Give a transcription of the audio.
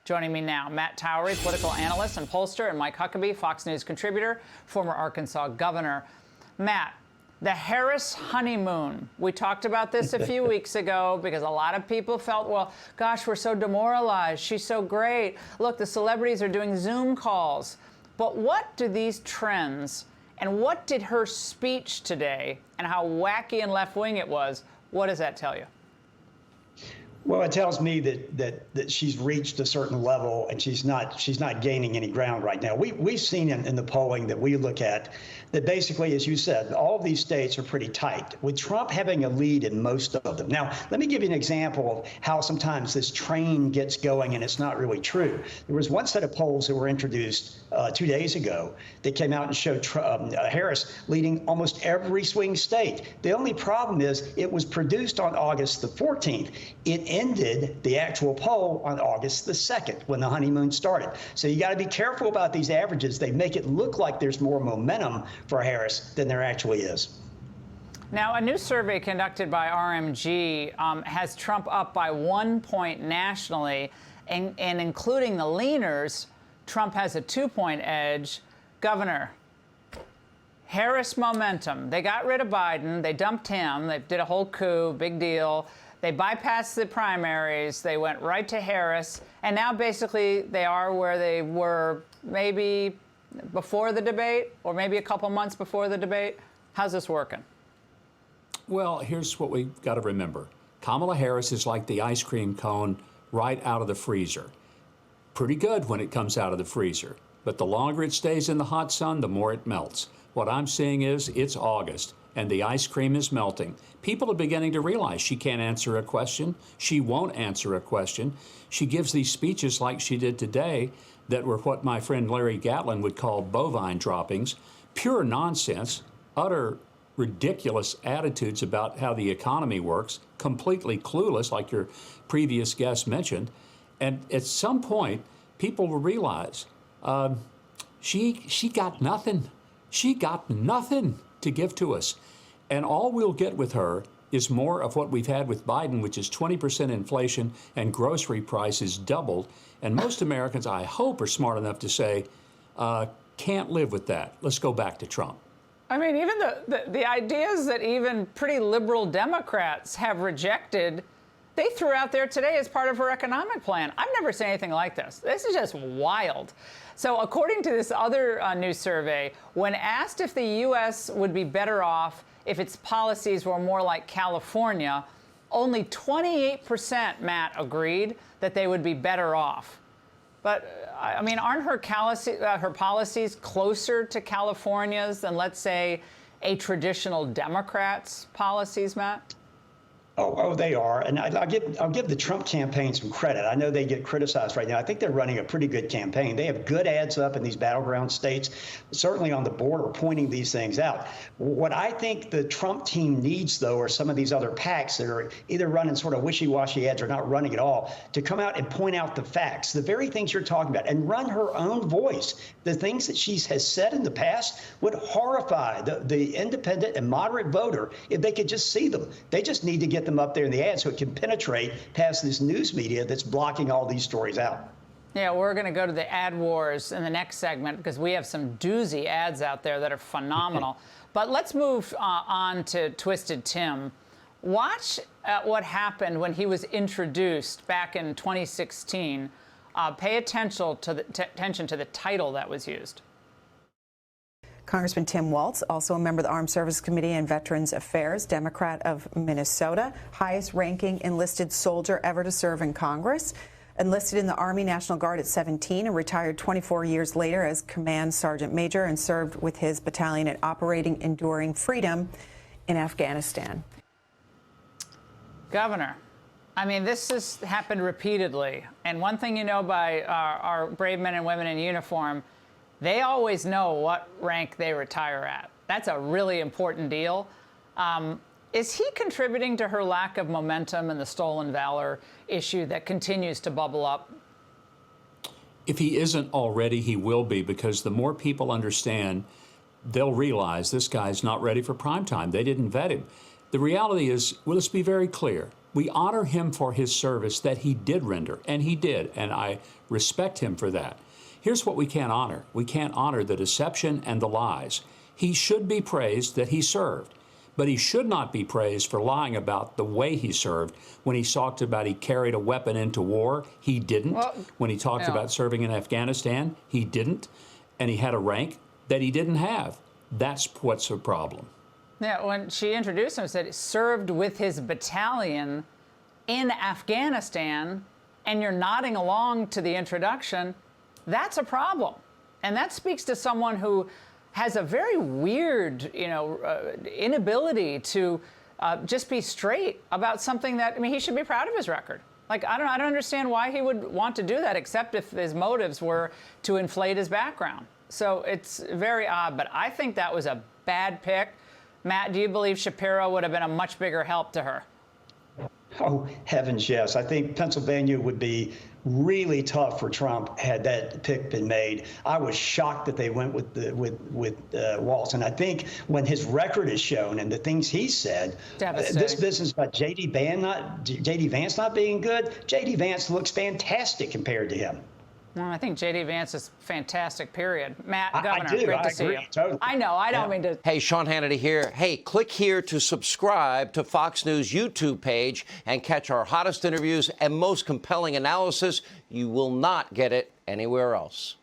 Joining me now, Matt Towery, political analyst and pollster, and Mike Huckabee, Fox News contributor, former Arkansas governor. Matt, the Harris honeymoon. We talked about this a few weeks ago because a lot of people felt, well, gosh, we're so demoralized. She's so great. Look, the celebrities are doing Zoom calls. But what do these trends and what did her speech today and how wacky and left-wing it was, what does that tell you? Well, it tells me that she's reached a certain level and she's not gaining any ground right now. We've seen in the polling that we look at that basically, as you said, all of these states are pretty tight, with Trump having a lead in most of them. Now, let me give you an example of how sometimes this train gets going and it's not really true. There was one set of polls that were introduced 2 days ago that came out and showed Harris leading almost every swing state. The only problem is it was produced on August the 14th. It ended the actual poll on August the 2nd when the honeymoon started. So you got to be careful about these averages. They make it look like there's more momentum for Harris than there actually is. Now, a new survey conducted by RMG has Trump up by 1 point nationally, and including the leaners, Trump has a 2-point edge. Governor, Harris momentum. They got rid of Biden. They dumped him. They did a whole coup, big deal. They bypassed the primaries. They went right to Harris. And now basically they are where they were maybe before the debate or maybe a couple months before the debate. How's this working? Well, here's what we've got to remember. Kamala Harris is like the ice cream cone right out of the freezer. Pretty good when it comes out of the freezer, but the longer it stays in the hot sun, the more it melts. What I'm seeing is it's August and the ice cream is melting. People are beginning to realize she can't answer a question. She won't answer a question. She gives these speeches like she did today that were what my friend Larry Gatlin would call bovine droppings, pure nonsense, utter ridiculous attitudes about how the economy works, completely clueless, like your previous guest mentioned. And at some point, people will realize she got nothing. She got nothing to give to us. And all we'll get with her is more of what we've had with Biden, which is 20% inflation and grocery prices doubled. And most Americans, I hope, are smart enough to say, can't live with that. Let's go back to Trump. I mean, even the ideas that even pretty liberal Democrats have rejected, they threw out there today as part of her economic plan. I've never seen anything like this. This is just wild. So according to this other new survey, when asked if the U.S. would be better off if its policies were more like California, only 28%, Matt, agreed that they would be better off. But, I mean, aren't her policies closer to California's than, let's say, a traditional Democrat's policies, Matt? Oh, they are. And I'll give the Trump campaign some credit. I know they get criticized right now. I think they're running a pretty good campaign. They have good ads up in these battleground states, certainly on the border, pointing these things out. What I think the Trump team needs, though, are some of these other PACs that are either running sort of wishy-washy ads or not running at all, to come out and point out the facts, the very things you're talking about, and run her own voice. The things that she has said in the past would horrify the independent and moderate voter if they could just see them. They just need to get them up there in the ad so it can penetrate past this news media that's blocking all these stories out. Yeah, we're going to go to the ad wars in the next segment because we have some doozy ads out there that are phenomenal. But let's move on to Twisted Tim. Watch what happened when he was introduced back in 2016. Pay attention to the title that was used. Congressman Tim Walz, also a member of the Armed Services Committee and Veterans Affairs, Democrat of Minnesota, highest-ranking enlisted soldier ever to serve in Congress, enlisted in the Army National Guard at 17 and retired 24 years later as Command Sergeant Major and served with his battalion at Operating Enduring Freedom in Afghanistan. Governor, I mean, this has happened repeatedly. And one thing you know by our brave men and women in uniform, they always know what rank they retire at. That's a really important deal. Is he contributing to her lack of momentum and the stolen valor issue that continues to bubble up? If he isn't already, he will be, because the more people understand, they'll realize this guy's not ready for prime time. They didn't vet him. The reality is, well, let's be very clear. We honor him for his service that he did render, and he did, and I respect him for that. Here's what we can't honor. We can't honor the deception and the lies. He should be praised that he served, but he should not be praised for lying about the way he served. When he talked about he carried a weapon into war, he didn't. Well, when he talked about serving in Afghanistan, he didn't. And he had a rank that he didn't have. That's what's a problem. Yeah, when she introduced him, said served with his battalion in Afghanistan, and you're nodding along to the introduction, that's a problem. And that speaks to someone who has a very weird, inability to just be straight about something that, I mean, he should be proud of his record. Like, I don't understand why he would want to do that, except if his motives were to inflate his background. So it's very odd, but I think that was a bad pick. Matt, do you believe Shapiro would have been a much bigger help to her? Oh, heavens, yes. I think Pennsylvania would be really tough for Trump had that pick been made. I was shocked that they went with Walz. And I think when his record is shown and the things he said, this business about J.D. Vance not being good, J.D. Vance looks fantastic compared to him. Well, I think J.D. Vance is fantastic, period. Matt, Governor, I do. great to I see agree, you. totally. I know, I don't mean to. Hey, Sean Hannity here. Hey, click here to subscribe to Fox News YouTube page and catch our hottest interviews and most compelling analysis. You will not get it anywhere else.